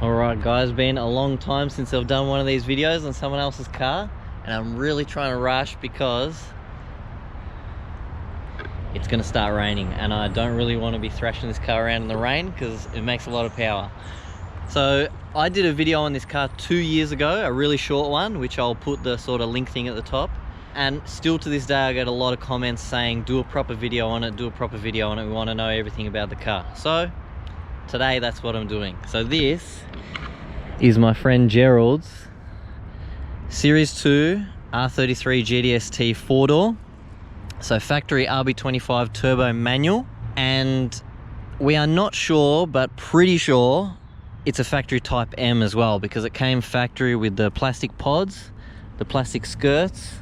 Alright guys, been a long time since I've done one of these videos on someone else's car, and I'm really trying to rush because it's going to start raining and I don't really want to be thrashing this car around in the rain because it makes a lot of power. So I did a video on this car 2 years ago, a really short one, which I'll put the sort of link thing at the top, and still to this day I get a lot of comments saying do a proper video on it, do a proper video on it, we want to know everything about the car. So today that's what I'm doing. So this is my friend Gerald's Series 2 R33 GDST 4-door. So factory RB25 turbo manual, and we are not sure but pretty sure it's a factory type M as well, because it came factory with the plastic pods, the plastic skirts,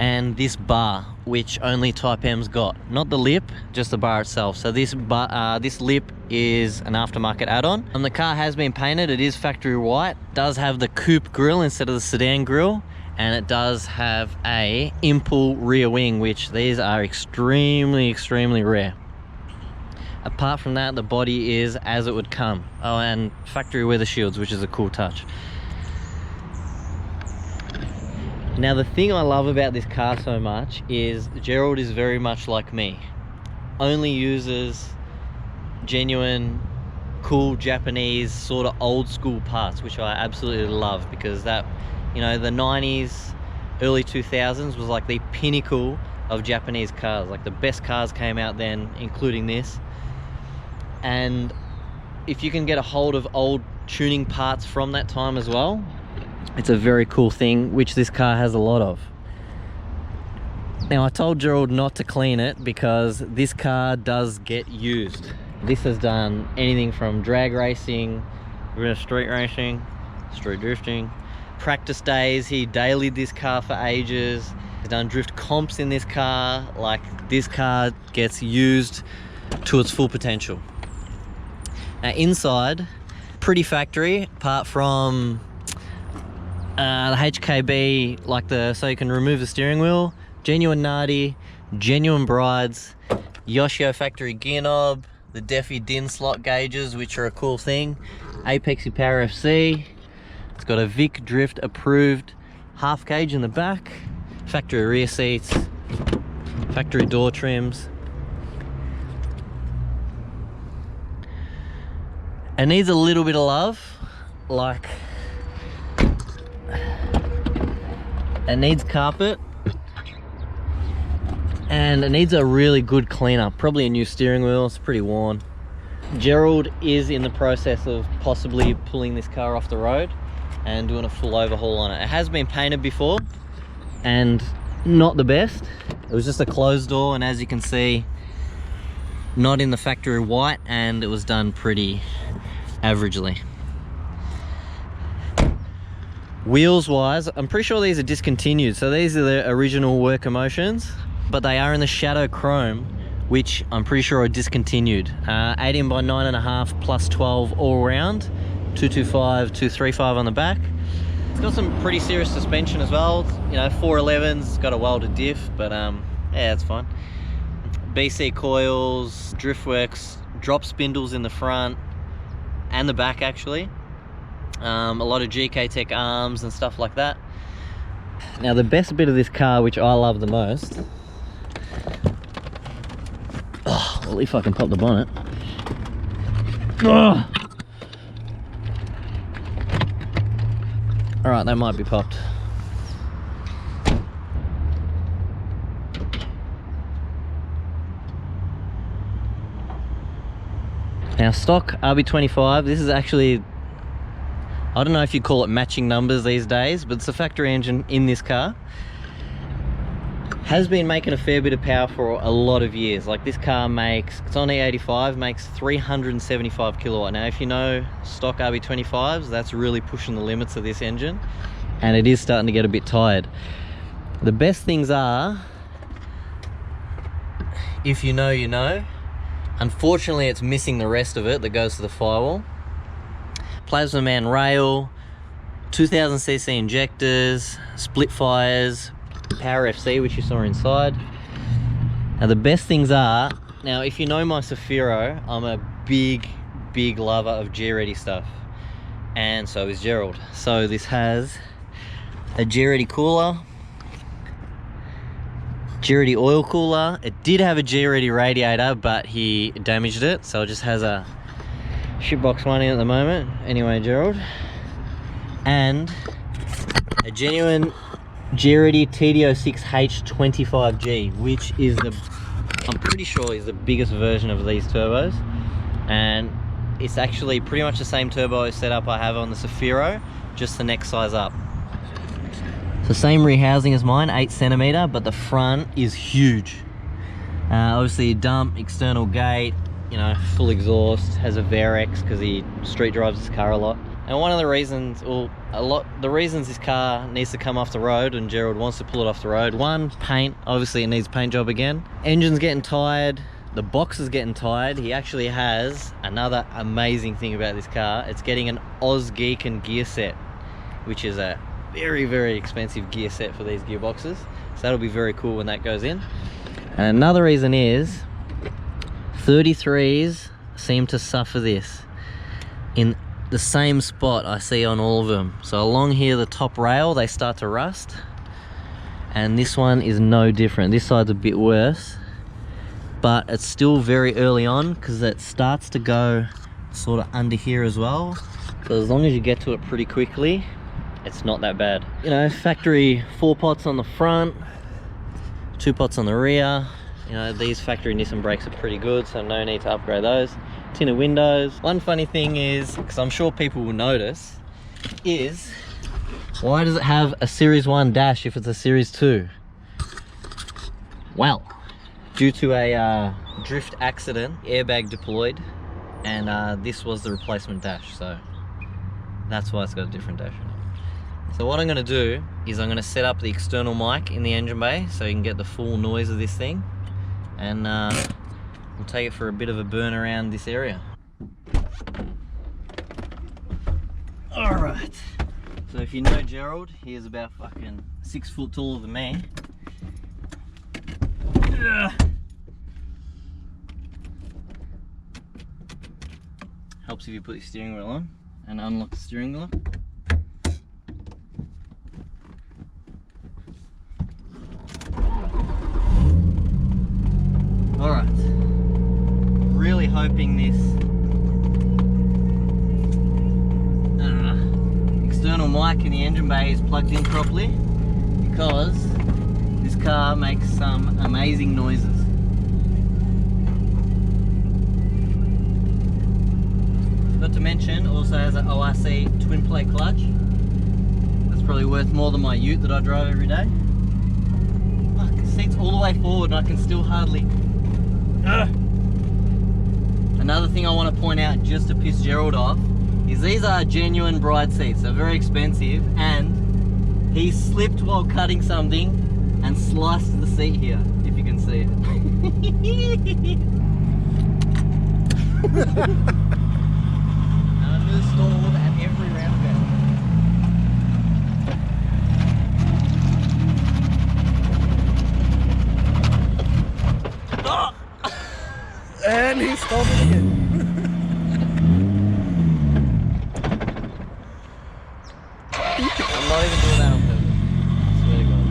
and this bar, which only Type M's got. Not the lip, just the bar itself. So this lip is an aftermarket add-on. And the car has been painted. It is factory white. Does have the coupe grille instead of the sedan grille, and it does have a Impel rear wing, which these are extremely rare. Apart from that, the body is as it would come. Oh, and factory weather shields, which is a cool touch. Now the thing I love about this car so much is Gerald is very much like me. Only uses genuine, cool Japanese sort of old school parts, which I absolutely love, because that, you know, the 90s, early 2000s was like the pinnacle of Japanese cars. Like the best cars came out then, including this. And if you can get a hold of old tuning parts from that time as well, it's a very cool thing, which this car has a lot of. Now I told Gerald not to clean it because this car does get used. This has done anything from drag racing, street racing, street drifting, practice days. He dailied this car for ages. He's done drift comps in this car. Like, this car gets used to its full potential. Now inside, pretty factory, apart from the HKB, like so you can remove the steering wheel, genuine Nardi, genuine brides, Yoshio factory gear knob, the Defi DIN slot gauges, which are a cool thing, Apexy Power FC. It's got a Vic Drift approved half cage in the back, factory rear seats, factory door trims. It needs a little bit of love, like it needs carpet, and it needs a really good cleanup, probably a new steering wheel. It's pretty worn. Gerald is in the process of possibly pulling this car off the road and doing a full overhaul on it. It has been painted before and not the best. It was just a closed door, and as you can see, not in the factory white, and it was done pretty averagely. Wheels wise, I'm pretty sure these are discontinued, so these are the original Work Emotions, but they are in the Shadow Chrome, which I'm pretty sure are discontinued. 18 by 9.5 plus 12 all round, 225, 235 on the back. It's got some pretty serious suspension as well, you know, 411s, it's got a welded diff, but yeah, it's fine. BC coils, Driftworks, drop spindles in the front and the back actually. A lot of GK Tech arms and stuff like that. Now the best bit of this car, which I love the most, oh, well, if I can pop the bonnet. Oh. All right, that might be popped. Now stock RB25, this is actually, I don't know if you call it matching numbers these days, but it's a factory engine in this car. Has been making a fair bit of power for a lot of years. Like this car makes, it's on E85, makes 375 kilowatt. Now if you know stock RB25s, that's really pushing the limits of this engine, and it is starting to get a bit tired. The best things are, if you know, you know. Unfortunately, it's missing the rest of it that goes to the firewall. Plasma Man rail, 2000cc injectors, split fires, Power FC, which you saw inside. Now the best things are, now if you know my Safiro, I'm a big love of G-Ready stuff. and so is Gerald. So this has a Gerald cooler, Gerald oil cooler. It did have a Gerald radiator, but he damaged it, so it just has a shitbox one in at the moment. Anyway, Gerald. And a genuine Gerald TD06H25G, which is the, I'm pretty sure is the biggest version of these turbos. And it's actually pretty much the same turbo setup I have on the Safiro, just the next size up. So same rehousing as mine, 8cm, but the front is huge. Obviously dump, external gate, you know, full exhaust, has a Varex because he street drives his car a lot. And one of the reasons, or the reasons this car needs to come off the road and Gerald wants to pull it off the road, one, paint, obviously it needs a paint job again. Engine's getting tired, the box is getting tired. He actually has another amazing thing about this car. It's getting an Osgeeken gear set, which is a very, very expensive gear set for these gearboxes. So that'll be very cool when that goes in. And another reason is 33s seem to suffer this in the same spot I see on all of them. So along here, the top rail, they start to rust, and this one is no different. This side's a bit worse, but it's still very early on because it starts to go sort of under here as well. So as long as you get to it pretty quickly, it's not that bad. You know, factory 4 pots on the front, 2 pots on the rear. You know, these factory Nissan brakes are pretty good, so no need to upgrade those. Tinted windows. One funny thing is, because I'm sure people will notice, is why does it have a Series 1 dash if it's a Series 2? Well, due to a drift accident, airbag deployed, and this was the replacement dash, so that's why it's got a different dash. So what I'm going to do is I'm going to set up the external mic in the engine bay so you can get the full noise of this thing, and we'll take it for a bit of a burn around this area. Alright, so if you know Gerald, he is about fucking 6 foot taller than me. Helps if you put your steering wheel on and unlock the steering wheel. Alright, really hoping this external mic in the engine bay is plugged in properly, because this car makes some amazing noises. Forgot to mention, also has an ORC twin plate clutch. That's probably worth more than my ute that I drive every day. Fuck, the seat's all the way forward and I can still hardly... Another thing I want to point out, just to piss Gerald off, is these are genuine bride seats. They're very expensive, and he slipped while cutting something and sliced the seat here, if you can see it. Uninstalled at every roundabout. Oh! And he stopped it again. I'm not even doing that on purpose. I swear to God.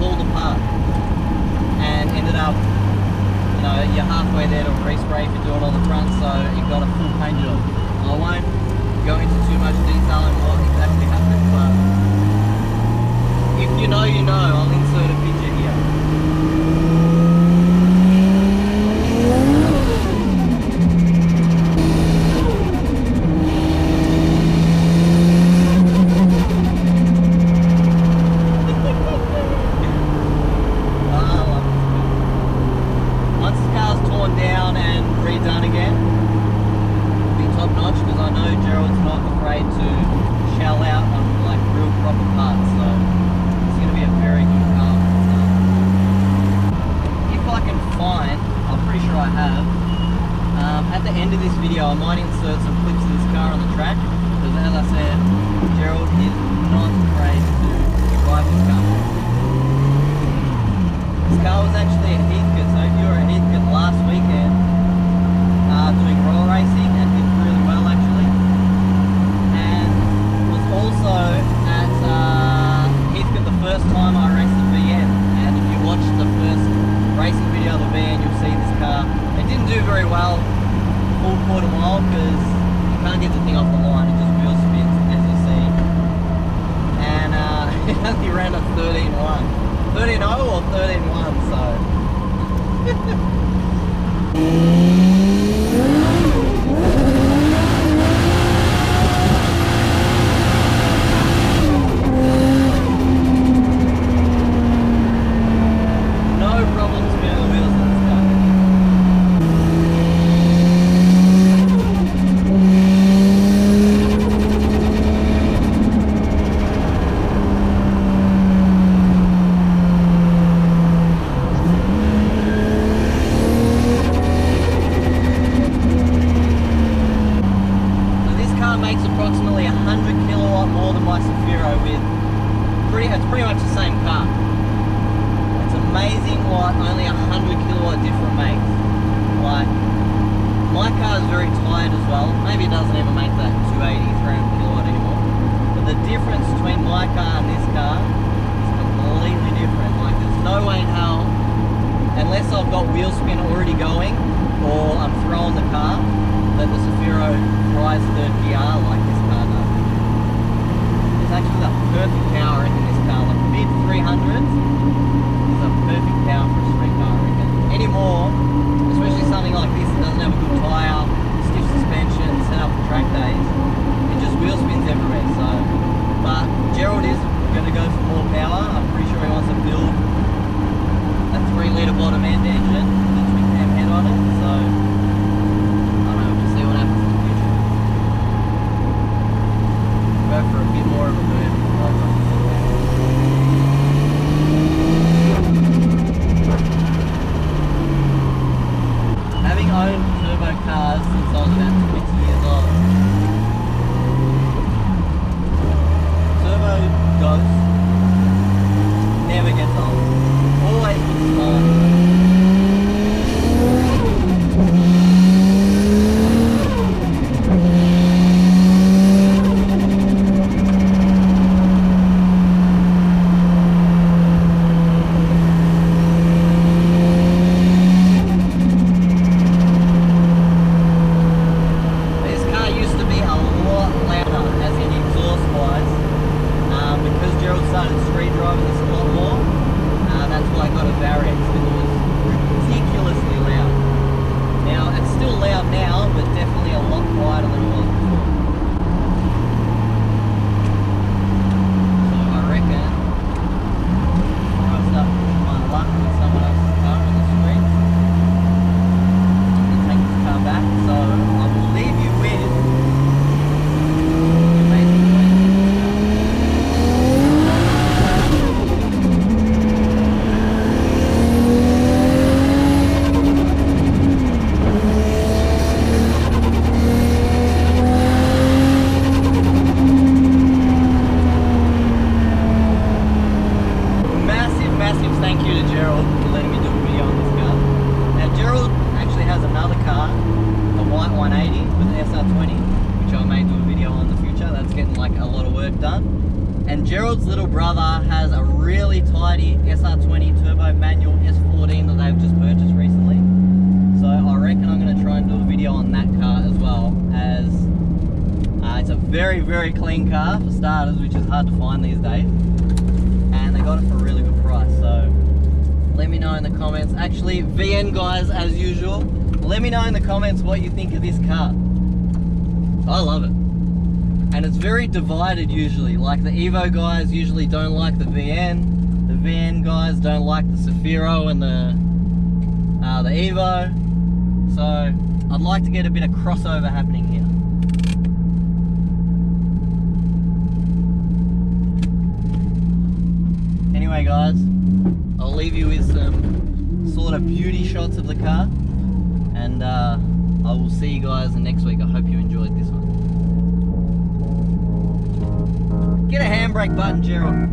pulled apart and ended up, you know, you're halfway there to respray if you're doing on the front, so you've got a full paint job. I won't go into too much detail on what exactly happened, but if you know, you know. I'll insert a picture here. I might insert some clips of this car on the track, because as I said, Gerald is not afraid to drive this car. This car was actually at Heathcote, so if you were at Heathcote last weekend doing roll racing, and did really well actually, and was also at Heathcote the first time I raced the VN, and if you watch the first racing video of the VN, you'll see this car. It didn't do very well full quarter mile because you can't get the thing off the line, it just wheel spins as you see. And it only ran a 13.1. 13.0 or 13.1, so. No problem spinning the wheels on this car. It's pretty much the same car. It's amazing what only 100 kilowatt difference makes. Like, my car is very tired as well. Maybe it doesn't even make that 280, 300 kilowatt anymore. But the difference between my car and this car is completely different. Like, there's no way in hell, unless I've got wheel spin already going, or I'm throwing the car, that the Safiro fries third gear like this car does. It's actually the perfect power in this car. Like mid 300s is a perfect power for a street car, I reckon. Anymore, especially something like this that doesn't have a good tyre, stiff suspension, set up for track days, it just wheel spins everywhere. So, but Gerald is going to go for more power. I'm pretty sure he wants to build a 3-litre bottom end engine with a twin cam head on it. So, I don't know, we'll see what happens in the future. Go for a bit more of a burn. Having owned turbo cars since I was about 20 years old, turbo ghost never gets old. Always looks fun. Thank you to Gerald for letting me do a video on this car. Now Gerald actually has another car, a white 180 with an SR20, which I may do a video on in the future. That's getting like a lot of work done. And Gerald's little brother has a really tidy SR20 turbo manual S14 that they've just purchased recently. So I reckon I'm going to try and do a video on that car as well, as it's a very, very clean car for starters, which is hard to find these days. And they got it for a really good price. So let me know in the comments. Actually, VN guys, as usual, let me know in the comments what you think of this car. I love it. And it's very divided usually. Like the Evo guys usually don't like the VN. The VN guys don't like the Zafiro and the Evo. So I'd like to get a bit of crossover happening here. Anyway guys, I'll leave you with some sort of beauty shots of the car, and I will see you guys next week. I hope you enjoyed this one. Get a handbrake button, Gerald.